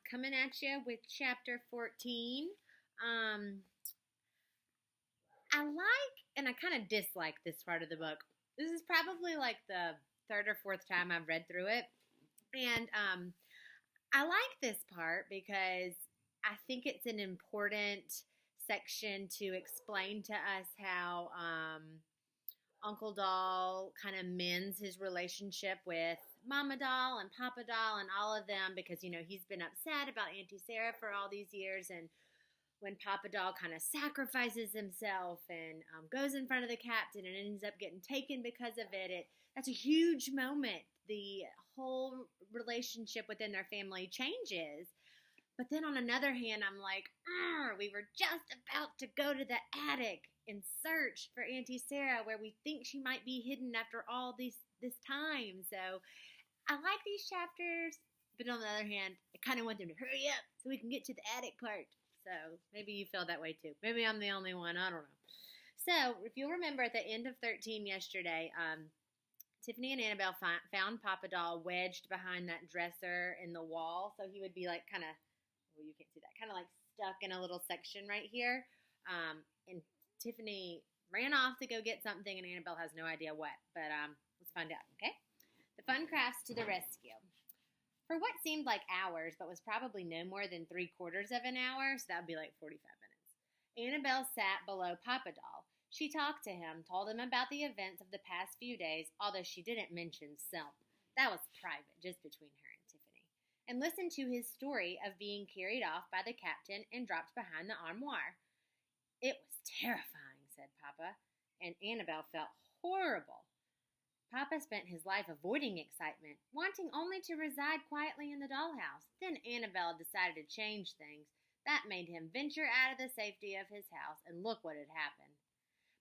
Coming at you with chapter 14. Um, I like and I kind of dislike this part of the book. This is probably like the third or fourth time I've read through it. And I like this part because I think it's an important section to explain to us how Uncle Doll kind of mends his relationship with Mama Doll and Papa Doll and all of them because, he's been upset about Auntie Sarah for all these years. And when Papa Doll kind of sacrifices himself and goes in front of the captain and ends up getting taken because of it, that's a huge moment. The whole relationship within their family changes. But then on another hand, I'm like, we were just about to go to the attic and search for Auntie Sarah where we think she might be hidden after all this time. So I like these chapters, but on the other hand, I kind of want them to hurry up so we can get to the attic part. So maybe you feel that way too. Maybe I'm the only one. I don't know. So if you'll remember at the end of 13 yesterday, Tiffany and Annabelle found Papa Doll wedged behind that dresser in the wall. So he would be like kind of, well, you can't see that, kind of like stuck in a little section right here. And Tiffany ran off to go get something, and Annabelle has no idea what. But let's find out, okay? The Fun Crafts to the rescue. For what seemed like hours, but was probably no more than 3/4 of an hour, so that would be like 45 minutes, Annabelle sat below Papa Doll. She talked to him, told him about the events of the past few days, although she didn't mention Selp. That was private, just between her and Tiffany. And listened to his story of being carried off by the captain and dropped behind the armoire. It was terrifying, said Papa, and Annabelle felt horrible. Papa spent his life avoiding excitement, wanting only to reside quietly in the dollhouse. Then Annabelle decided to change things. That made him venture out of the safety of his house, and look what had happened.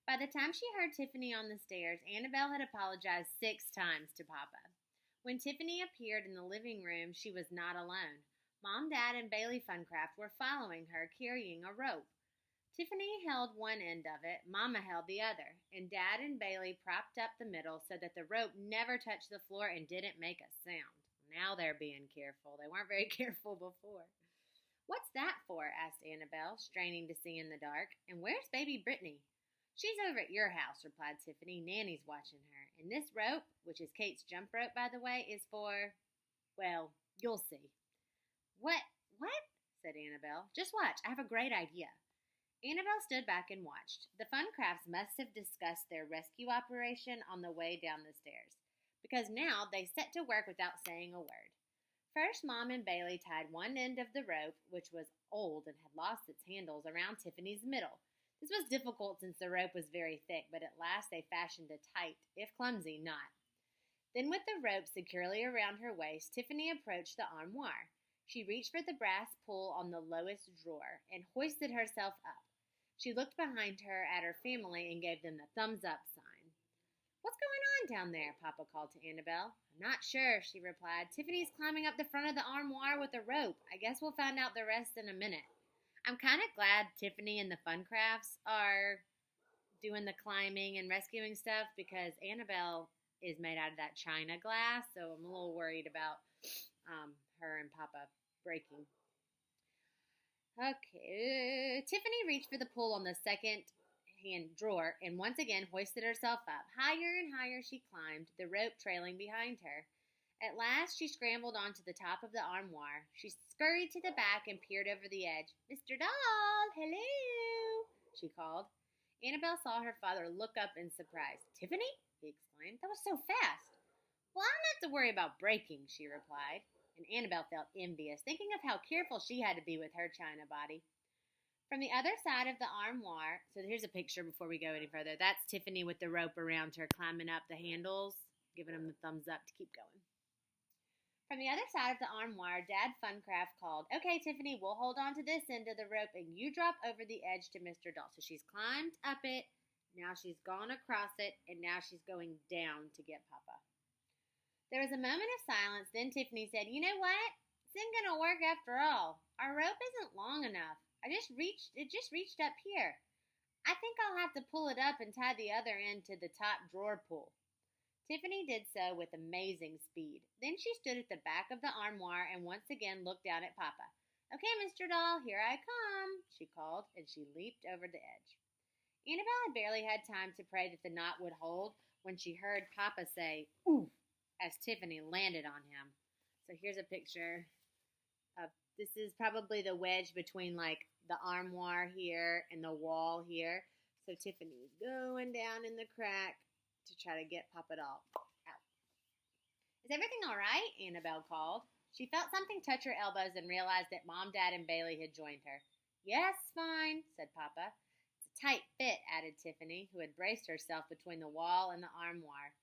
By the time she heard Tiffany on the stairs, Annabelle had apologized 6 times to Papa. When Tiffany appeared in the living room, she was not alone. Mom, Dad, and Bailey Funcraft were following her, carrying a rope. Tiffany held one end of it, Mama held the other, and Dad and Bailey propped up the middle so that the rope never touched the floor and didn't make a sound. Now they're being careful. They weren't very careful before. What's that for? Asked Annabelle, straining to see in the dark. And where's baby Brittany? She's over at your house, replied Tiffany. Nanny's watching her. And this rope, which is Kate's jump rope, by the way, is for, well, you'll see. What? Said Annabelle. Just watch. I have a great idea. Annabelle stood back and watched. The Funcrafts must have discussed their rescue operation on the way down the stairs, because now they set to work without saying a word. First, Mom and Bailey tied one end of the rope, which was old and had lost its handles, around Tiffany's middle. This was difficult since the rope was very thick, but at last they fashioned a tight, if clumsy, knot. Then with the rope securely around her waist, Tiffany approached the armoire. She reached for the brass pull on the lowest drawer and hoisted herself up. She looked behind her at her family and gave them the thumbs-up sign. What's going on down there? Papa called to Annabelle. I'm not sure, she replied. Tiffany's climbing up the front of the armoire with a rope. I guess we'll find out the rest in a minute. I'm kind of glad Tiffany and the Funcrafts are doing the climbing and rescuing stuff because Annabelle is made out of that china glass, so I'm a little worried about her and Papa breaking. Okay, Tiffany reached for the pull on the second hand drawer and once again hoisted herself up. Higher and higher she climbed, the rope trailing behind her. At last she scrambled onto the top of the armoire. She scurried to the back and peered over the edge. Mr. Doll, hello, she called. Annabelle saw her father look up in surprise. Tiffany? He exclaimed. That was so fast. Well, I don't have to worry about breaking, she replied. And Annabelle felt envious, thinking of how careful she had to be with her china body. From the other side of the armoire, so here's a picture before we go any further. That's Tiffany with the rope around her, climbing up the handles, giving them the thumbs up to keep going. From the other side of the armoire, Dad Funcraft called, Okay, Tiffany, we'll hold on to this end of the rope, and you drop over the edge to Mr. Doll. So she's climbed up it, now she's gone across it, and now she's going down to get Papa. There was a moment of silence, then Tiffany said, You know what? This ain't gonna work after all. Our rope isn't long enough. It just reached up here. I think I'll have to pull it up and tie the other end to the top drawer pull. Tiffany did so with amazing speed. Then she stood at the back of the armoire and once again looked down at Papa. "Okay, Mr. Doll, here I come," she called, and she leaped over the edge. Annabelle had barely had time to pray that the knot would hold when she heard Papa say, "Ooh," as Tiffany landed on him. So here's a picture of this is probably the wedge between like the armoire here and the wall here. So Tiffany's going down in the crack to try to get Papa Doll out. "Is everything all right?" Annabelle called. She felt something touch her elbows and realized that Mom, Dad, and Bailey had joined her. "Yes, fine," said Papa. "It's a tight fit," added Tiffany, who had braced herself between the wall and the armoire.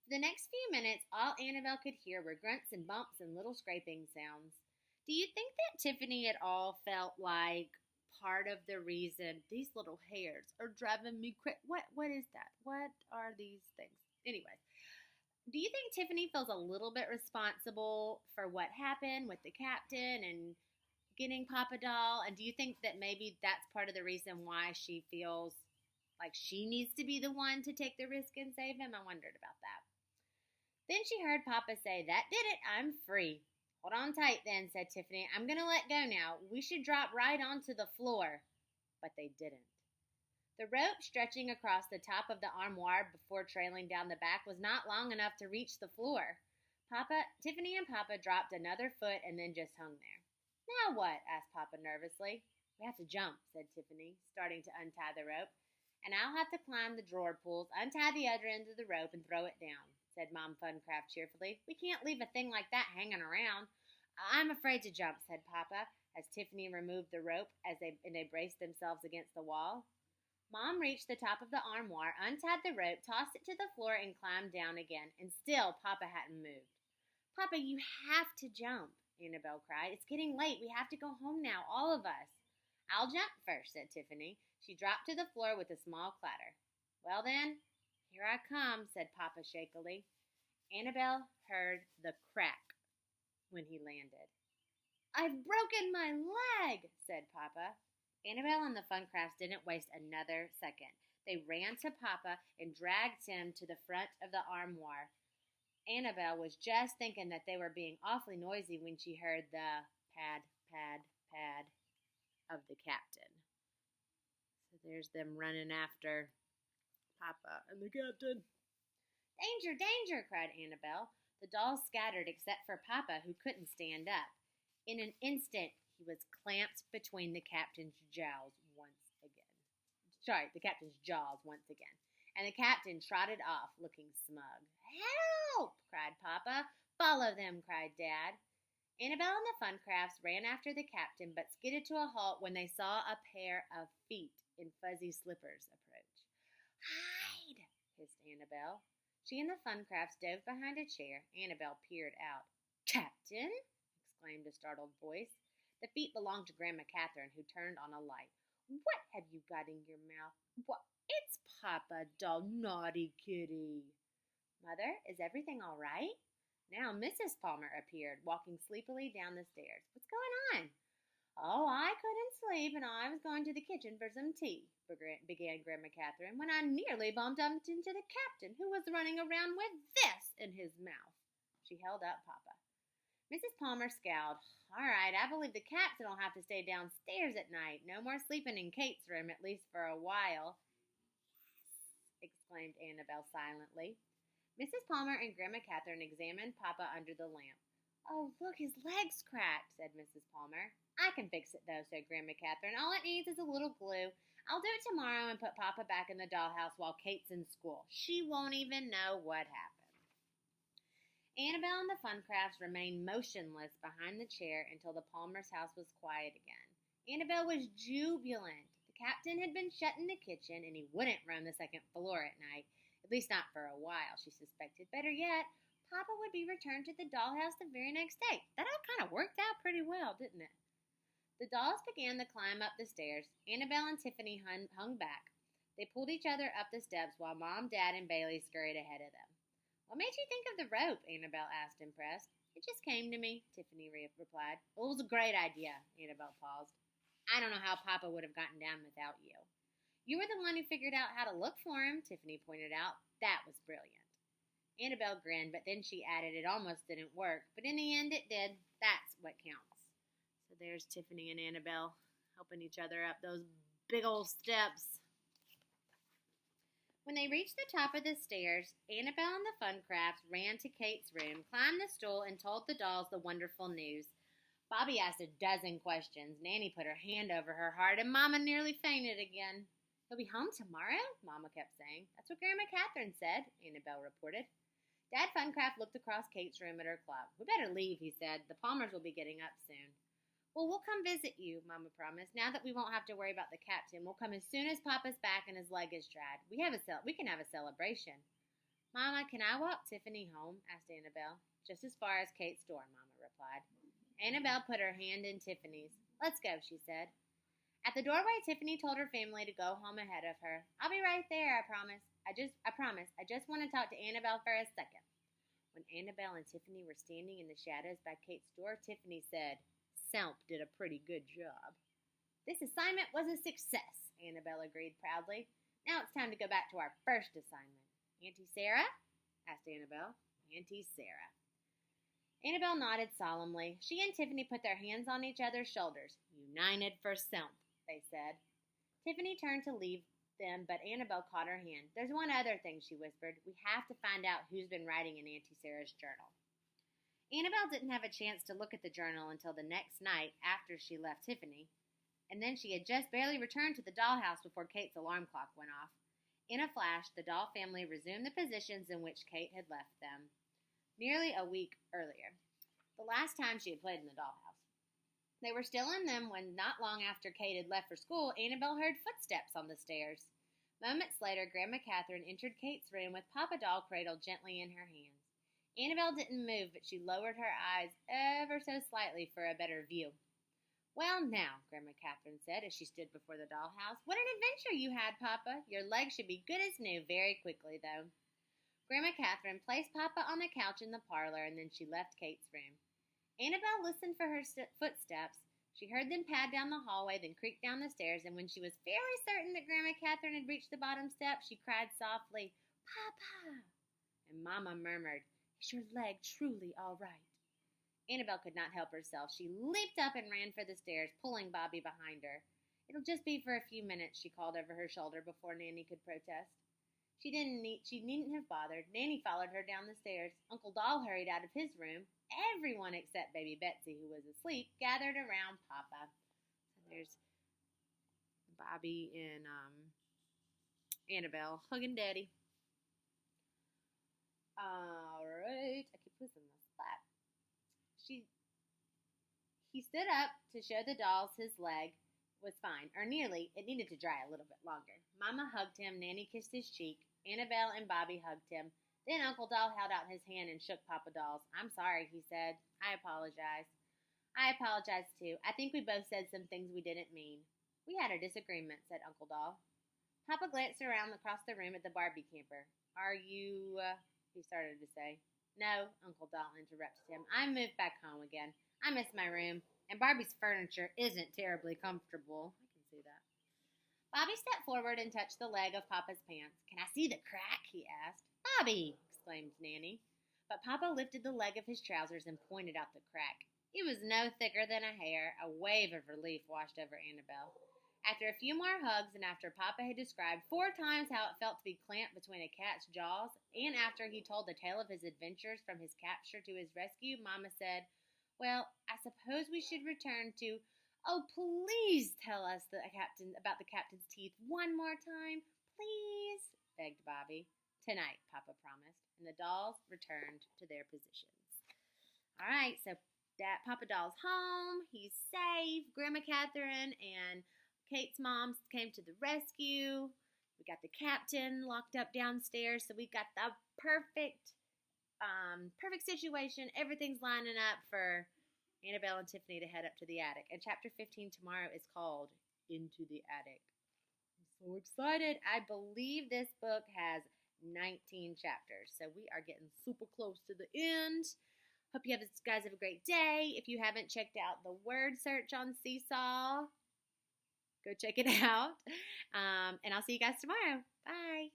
For the next few minutes, all Annabelle could hear were grunts and bumps and little scraping sounds. Do you think that Tiffany at all felt like part of the reason these little hairs are driving me crazy? What is that? What are these things? Anyways, do you think Tiffany feels a little bit responsible for what happened with the captain and getting Papa Doll? And do you think that maybe that's part of the reason why she feels like she needs to be the one to take the risk and save him? I wondered about that. Then she heard Papa say, "That did it. I'm free." "Hold on tight then," said Tiffany. "I'm going to let go now. We should drop right onto the floor." But they didn't. The rope stretching across the top of the armoire before trailing down the back was not long enough to reach the floor. Tiffany and Papa dropped another foot and then just hung there. "Now what?" asked Papa nervously. "We have to jump," said Tiffany, starting to untie the rope. "And I'll have to climb the drawer pulls, untie the other end of the rope, and throw it down," said Mom Funcraft cheerfully. "We can't leave a thing like that hanging around." "I'm afraid to jump," said Papa, as Tiffany removed the rope and they braced themselves against the wall. Mom reached the top of the armoire, untied the rope, tossed it to the floor, and climbed down again, and still Papa hadn't moved. "Papa, you have to jump," Annabelle cried. "It's getting late. We have to go home now, all of us." "I'll jump first," said Tiffany. She dropped to the floor with a small clatter. "Well then, here I come," said Papa shakily. Annabelle heard the crack when he landed. "I've broken my leg," said Papa. Annabelle and the Funcrafts didn't waste another second. They ran to Papa and dragged him to the front of the armoire. Annabelle was just thinking that they were being awfully noisy when she heard the pad, pad, pad of the captain. So there's them running after Papa and the captain. "Danger, danger," cried Annabelle. The dolls scattered except for Papa, who couldn't stand up. In an instant, he was clamped between the captain's jaws once again. And the captain trotted off, looking smug. "Help!" cried Papa. "Follow them," cried Dad. Annabelle and the Funcrafts ran after the captain, but skidded to a halt when they saw a pair of feet in fuzzy slippers approach. "Hide!" hissed Annabelle. She and the Funcrafts dove behind a chair. Annabelle peered out. "Captain!" exclaimed a startled voice. The feet belonged to Grandma Catherine, who turned on a light. "What have you got in your mouth?" "What? It's Papa Doll, naughty kitty." "Mother, is everything all right?" Now Mrs. Palmer appeared, walking sleepily down the stairs. "What's going on?" "Oh, I couldn't sleep, and I was going to the kitchen for some tea," began Grandma Catherine, "when I nearly bumped into the captain, who was running around with this in his mouth." She held up Papa. Mrs. Palmer scowled. "All right, I believe the captain will have to stay downstairs at night. No more sleeping in Kate's room, at least for a while." "Yes," exclaimed Annabelle silently. Mrs. Palmer and Grandma Catherine examined Papa under the lamp. "Oh, look, his leg's cracked," said Mrs. Palmer. "I can fix it, though," said Grandma Catherine. "All it needs is a little glue. I'll do it tomorrow and put Papa back in the dollhouse while Kate's in school. She won't even know what happened." Annabelle and the Funcrafts remained motionless behind the chair until the Palmers' house was quiet again. Annabelle was jubilant. The captain had been shut in the kitchen, and he wouldn't roam the second floor at night. At least not for a while, she suspected. Better yet, Papa would be returned to the dollhouse the very next day. That all kind of worked out pretty well, didn't it? The dolls began to climb up the stairs. Annabelle and Tiffany hung back. They pulled each other up the steps while Mom, Dad, and Bailey scurried ahead of them. "What made you think of the rope?" Annabelle asked, impressed. "It just came to me," Tiffany replied. "It was a great idea." Annabelle paused. "I don't know how Papa would have gotten down without you." "You were the one who figured out how to look for him," Tiffany pointed out. "That was brilliant." Annabelle grinned, but then she added it almost didn't work. But in the end, it did. That's what counts. So there's Tiffany and Annabelle helping each other up those big old steps. When they reached the top of the stairs, Annabelle and the Funcrafts ran to Kate's room, climbed the stool, and told the dolls the wonderful news. Bobby asked a dozen questions. Nanny put her hand over her heart, and Mama nearly fainted again. He'll be home tomorrow? Mama kept saying. That's what Grandma Catherine said, Annabelle reported. Dad Funcraft looked across Kate's room at her clock. We better leave, he said. The Palmers will be getting up soon. Well, we'll come visit you, Mama promised. Now that we won't have to worry about the captain, we'll come as soon as Papa's back and his leg is dried. We can have a celebration. Mama, can I walk Tiffany home? Asked Annabelle. Just as far as Kate's door, Mama replied. Annabelle put her hand in Tiffany's. Let's go, she said. At the doorway, Tiffany told her family to go home ahead of her. I'll be right there, I promise. I promise. I just want to talk to Annabelle for a second. When Annabelle and Tiffany were standing in the shadows by Kate's door, Tiffany said, Selp did a pretty good job. This assignment was a success, Annabelle agreed proudly. Now it's time to go back to our first assignment. Auntie Sarah? Asked Annabelle. Auntie Sarah. Annabelle nodded solemnly. She and Tiffany put their hands on each other's shoulders. United for Selp, they said. Tiffany turned to leave them, but Annabelle caught her hand. There's one other thing, she whispered. We have to find out who's been writing in Auntie Sarah's journal. Annabelle didn't have a chance to look at the journal until the next night after she left Tiffany, and then she had just barely returned to the dollhouse before Kate's alarm clock went off. In a flash, the doll family resumed the positions in which Kate had left them nearly a week earlier, the last time she had played in the dollhouse. They were still in them when, not long after Kate had left for school, Annabelle heard footsteps on the stairs. Moments later, Grandma Catherine entered Kate's room with Papa Doll cradled gently in her hands. Annabelle didn't move, but she lowered her eyes ever so slightly for a better view. Well, now, Grandma Catherine said as she stood before the dollhouse, what an adventure you had, Papa. Your legs should be good as new very quickly, though. Grandma Catherine placed Papa on the couch in the parlor, and then she left Kate's room. Annabelle listened for her footsteps. She heard them pad down the hallway, then creak down the stairs, and when she was fairly certain that Grandma Catherine had reached the bottom step, she cried softly, Papa! And Mama murmured, Is your leg truly all right? Annabelle could not help herself. She leaped up and ran for the stairs, pulling Bobby behind her. It'll just be for a few minutes, she called over her shoulder before Nanny could protest. She needn't have bothered. Nanny followed her down the stairs. Uncle Doll hurried out of his room. Everyone except Baby Betsy, who was asleep, gathered around Papa. So there's Bobby and Annabelle hugging Daddy. All right, I keep pushing my spot. He stood up to show the dolls his leg was fine, or nearly. It needed to dry a little bit longer. Mama hugged him. Nanny kissed his cheek. Annabelle and Bobby hugged him. Then Uncle Doll held out his hand and shook Papa Doll's. I'm sorry, he said. I apologize. I apologize, too. I think we both said some things we didn't mean. We had a disagreement, said Uncle Doll. Papa glanced around across the room at the Barbie camper. Are you, he started to say. No, Uncle Doll interrupted him. I moved back home again. I miss my room, and Barbie's furniture isn't terribly comfortable. I can see that. Bobby stepped forward and touched the leg of Papa's pants. Can I see the crack? He asked. Bobby, exclaimed Nanny. But Papa lifted the leg of his trousers and pointed out the crack. It was no thicker than a hair. A wave of relief washed over Annabelle. After a few more hugs, and after Papa had described 4 times how it felt to be clamped between a cat's jaws, and after he told the tale of his adventures from his capture to his rescue, Mama said, Well, I suppose we should return to... Oh, please tell us about the captain's teeth one more time. Please, begged Bobby. Tonight, Papa promised, and the dolls returned to their positions. All right, so Papa Doll's home. He's safe. Grandma Catherine and Kate's mom came to the rescue. We got the captain locked up downstairs, so we got the perfect situation. Everything's lining up for Annabelle and Tiffany to head up to the attic. And chapter 15 tomorrow is called Into the Attic. I'm so excited. I believe this book has 19 chapters, so we are getting super close to the end. Hope you guys have a great day. If you haven't checked out the word search on Seesaw, go check it out. And I'll see you guys tomorrow. Bye.